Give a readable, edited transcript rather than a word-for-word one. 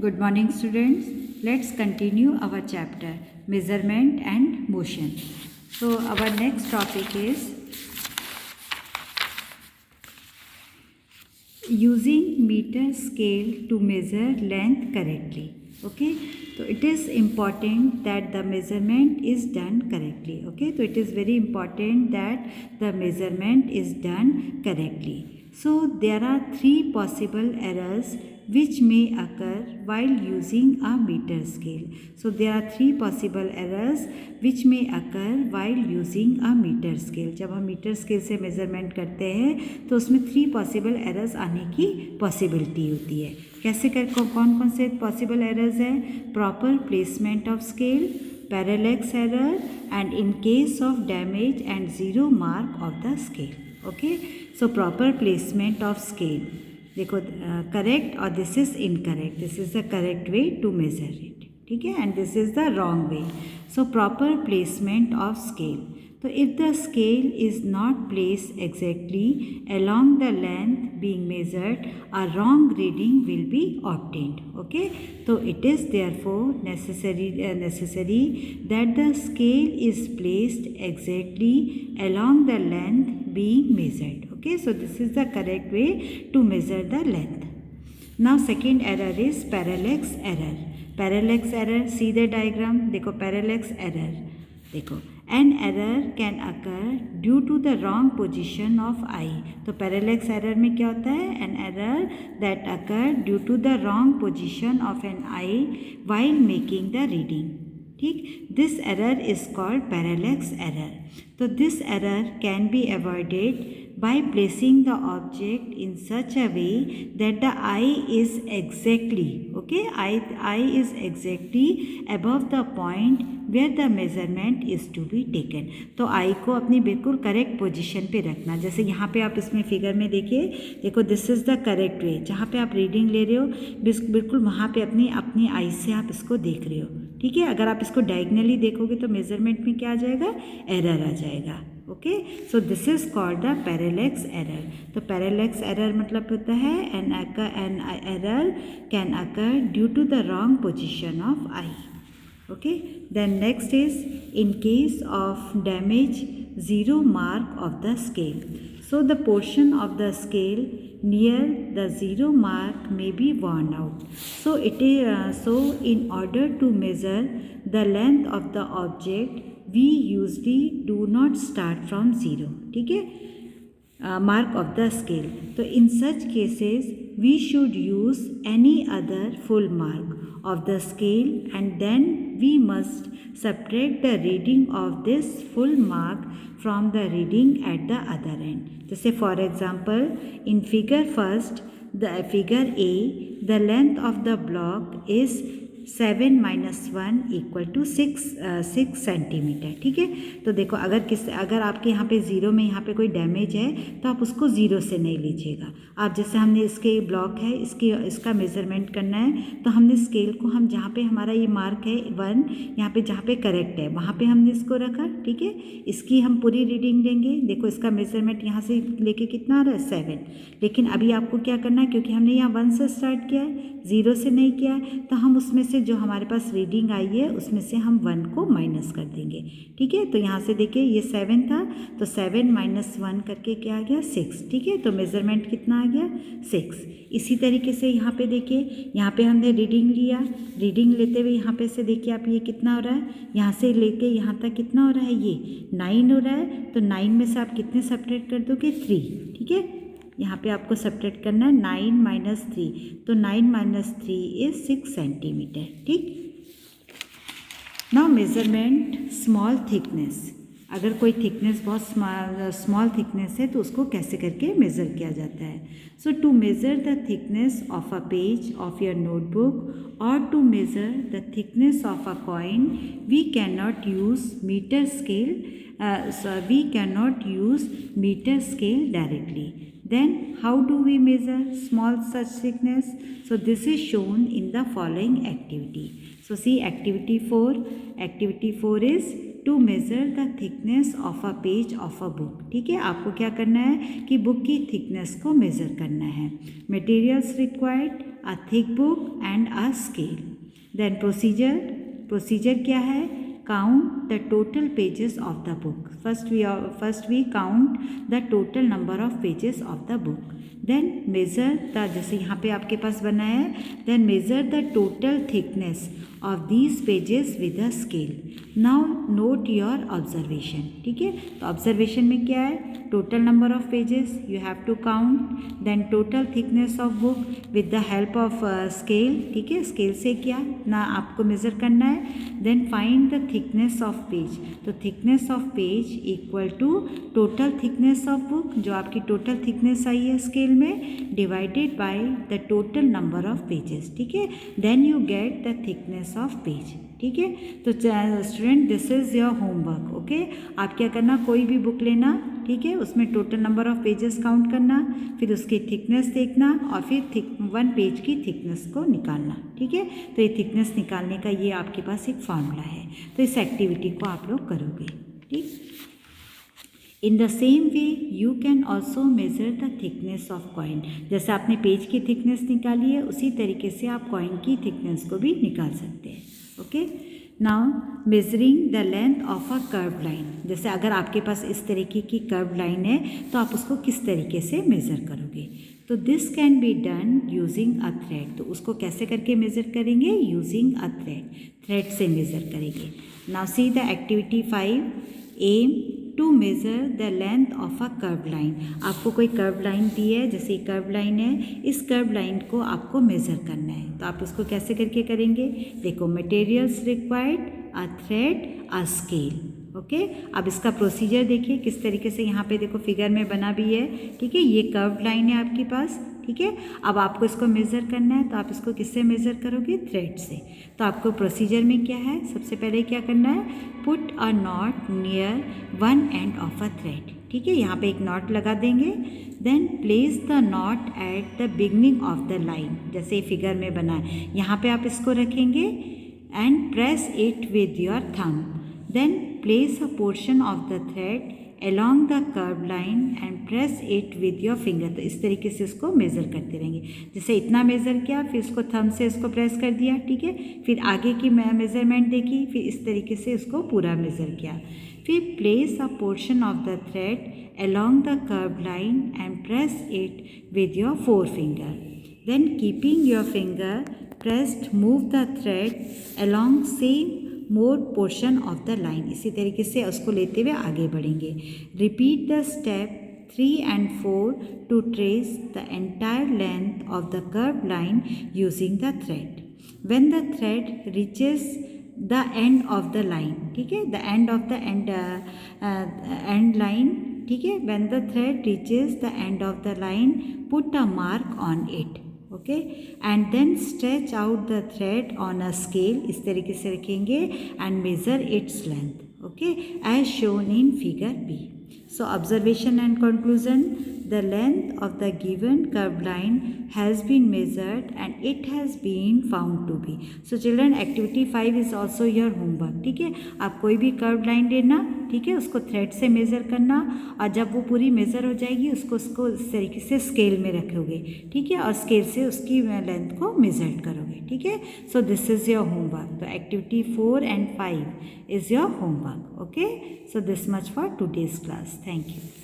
Good morning, students. Let's continue our chapter measurement and motion. So our next topic is using meter scale to measure length correctly. Okay, so it is important that the measurement is done correctly. Okay, so it is very important that the measurement is done correctly. So there are three possible errors which may occur while using a meter scale. So there are three possible errors which may occur while using a meter scale. जब हम metre scale से measurement करते हैं तो उसमें three possible errors आने की possibility होती है. कैसे कौन कौन से पॉसिबल एरर्स हैं? Proper placement of scale, parallax error and in case of damage and zero mark of the scale. Okay, so proper placement of scale, देखो करेक्ट और this is incorrect. This is the correct way to measure it, ठीक है, and this is the wrong way. So proper placement of scale. तो if the scale is not place exactly along the length being measured, a wrong reading will be obtained. Okay, so it is therefore necessary that the scale is placed exactly along the length being measured. Okay, so this is the correct way to measure the length. Now second error is parallax error. Parallax error, see the diagram. देखो parallax error, देखो an error can occur due to the wrong position of eye. तो parallax error में क्या होता है? An error that occur due to the wrong position of an eye while making the reading. ठीक, this error is called parallax error. तो this error can be avoided by placing the object in such a way that the eye is exactly, okay, eye is exactly above the point where the measurement is to be taken. तो आई को अपनी बिल्कुल correct position पे रखना. जैसे यहाँ पे आप इसमें फिगर में देखिए, देखो दिस इज़ द करेक्ट वे. जहाँ पे आप रीडिंग ले रहे हो बिल्कुल वहाँ पे अपनी आई से आप इसको देख रहे हो. ठीक है, अगर आप इसको डायगनली देखोगे तो मेजरमेंट में क्या आ जाएगा? एरर आ जाएगा. Okay, so this is called the parallax error. तो पैरेलैक्स एरर मतलब होता है an error can occur due to the wrong position of eye. Okay, then next is in case of damage, zero mark of the scale. So the portion of the scale near the zero mark may be worn out. So it is so in order to measure the length of the object, we usually do not start from zero. ठीक है, mark of the scale. So in such cases we should use any other full mark of the scale and then we must subtract the reading of this full mark from the reading at the other end. जैसे for example in figure first, the figure A, the length of the block is 7 - 1 = 6 centimetre. ठीक है, तो देखो अगर आपके यहाँ पे zero में यहाँ पे कोई डैमेज है तो आप उसको ज़ीरो से नहीं लीजिएगा. आप जैसे हमने इसके ब्लॉक है इसका मेज़रमेंट करना है तो हमने स्केल को हम जहाँ पे हमारा ये मार्क है 1, यहाँ पे जहाँ पे करेक्ट है वहाँ पे हमने इसको रखा. ठीक है, इसकी हम पूरी रीडिंग लेंगे. देखो इसका मेज़रमेंट यहाँ से लेके कितना आ रहा है? 7. लेकिन अभी आपको क्या करना है, क्योंकि हमने यहाँ 1 से स्टार्ट किया है, ज़ीरो से नहीं किया है, तो हम उसमें से जो हमारे पास रीडिंग आई है उसमें से हम 1 को माइनस कर देंगे. ठीक है, तो यहाँ से देखिए ये 7 था तो 7 - 1 करके क्या आ गया? 6. ठीक है, तो मेज़रमेंट कितना आ गया? 6. इसी तरीके से यहाँ पे देखिए, यहाँ पे हमने रीडिंग लिया. रीडिंग लेते हुए यहाँ पे से देखिए आप ये कितना हो रहा है, यहाँ से लेके यहाँ तक कितना हो रहा है? ये 9 हो रहा है. तो 9 में से आप कितने सब्ट्रैक्ट कर दोगे? 3. ठीक है, यहाँ पे आपको सब्ट्रैक्ट करना है 9 - 3. तो 9 - 3 इज़ 6 सेंटीमीटर. ठीक, नाउ मेज़रमेंट स्मॉल थिकनेस. अगर कोई थिकनेस बहुत स्मॉल थिकनेस है तो उसको कैसे करके मेज़र किया जाता है? So to measure the thickness of a page of your notebook और to measure the thickness of a coin we can not use meter scale. We cannot use meter scale directly. Then how do we measure small such thickness? So this is shown in the following activity. So see activity 4. Activity 4 is to measure the thickness of a page of a book. ठीक है, आपको क्या करना है कि book की thickness को measure करना है. Materials required a thick book and a scale. Then procedure क्या है? Count the total pages of the book. First we count the total number of pages of the book. Then measure the, जैसे यहाँ पे आपके पास बना है, then measure the total thickness of these pages with a scale. Now note your observation. ठीक है, तो observation में क्या है? Total number of pages you have to count, then total thickness of book with the help of scale. ठीक है, scale से क्या ना आपको मेज़र करना है. Then find the thickness of page. तो thickness of page equal to total thickness of book, जो आपकी टोटल थिकनेस आई है स्केल में, divided by the total number of pages. ठीक है, then you get the thickness of page. ठीक है, तो student this is your homework. Okay, आप क्या करना, कोई भी बुक लेना, ठीक है, उसमें total number of pages count करना, फिर उसकी थिकनेस देखना और फिर वन पेज की थिकनेस को निकालना. ठीक है, तो ये थिकनेस निकालने का ये आपके पास एक फार्मूला है. तो इस एक्टिविटी को आप लोग करोगे. ठीक, in the same way you can also measure the thickness of coin. जैसे आपने पेज की थिकनेस निकाली है, उसी तरीके से आप कॉइन की थिकनेस को भी निकाल सकते हैं. Okay, now measuring the length of a curve line. जैसे अगर आपके पास इस तरीके की कर्व लाइन है तो आप उसको किस तरीके से मेज़र करोगे. तो this can be done using a thread. तो उसको कैसे करके मेज़र करेंगे? Using a thread. थ्रेड से मेज़र करेंगे. Now see the activity 5. Aim to measure the length of a curve line. आपको कोई कर्व लाइन दी है, जैसे कर्व लाइन है, इस कर्व लाइन को आपको मेज़र करना है. तो आप उसको कैसे करके करेंगे? देखो, materials required, a thread, a scale. Okay, अब इसका प्रोसीजर देखिए किस तरीके से यहाँ पे देखो फिगर में बना भी है. ठीक है, ये कर्व लाइन है आपके पास. ठीक है, अब आपको इसको मेज़र करना है, तो आप इसको किससे मेज़र करोगे? थ्रेड से. तो आपको प्रोसीजर में क्या है, सबसे पहले क्या करना है? Put a knot near one end of a thread. ठीक है, यहाँ पे एक नॉट लगा देंगे. Then place the knot at the beginning of the line. जैसे फिगर में बना है, यहाँ पे आप इसको रखेंगे and press it with your thumb. Then place a portion of the thread along the curved line and press it with your finger. तो इस तरीके से इसको मेज़र करते रहेंगे. जैसे इतना मेज़र किया, फिर इसको थंब से इसको प्रेस कर दिया. ठीक है, फिर आगे की मेज़रमेंट देखी, फिर इस तरीके से इसको पूरा मेज़र किया. फिर place a portion of the thread along the curved line and press it with your forefinger. Then keeping your finger pressed, move the thread along same more portion of the line. इसी तरीके से उसको लेते हुए आगे बढ़ेंगे. Repeat the step 3 and 4 to trace the entire length of the curve line using the thread. When the thread reaches the end of the line. ठीक है, the end of the end line. ठीक है, when the thread reaches the end of the line, put a mark on it. Okay, and then stretch out the thread on a scale. इस तरीके से रखेंगे and measure its length. Okay, as shown in figure B. So observation and conclusion. The length of the given curved line has been measured and it has been found to be. So children, activity 5 is also your homework. ठीक है, आप कोई भी curve line लेना, ठीक है, उसको thread से मेज़र करना और जब वो पूरी मेज़र हो जाएगी उसको इस तरीके से स्केल में रखोगे. ठीक है, और स्केल से उसकी लेंथ को मेज़र करोगे. ठीक है, so this is your homework. तो activity 4 and 5 is your homework. Okay, so this much for today's class. Thank you.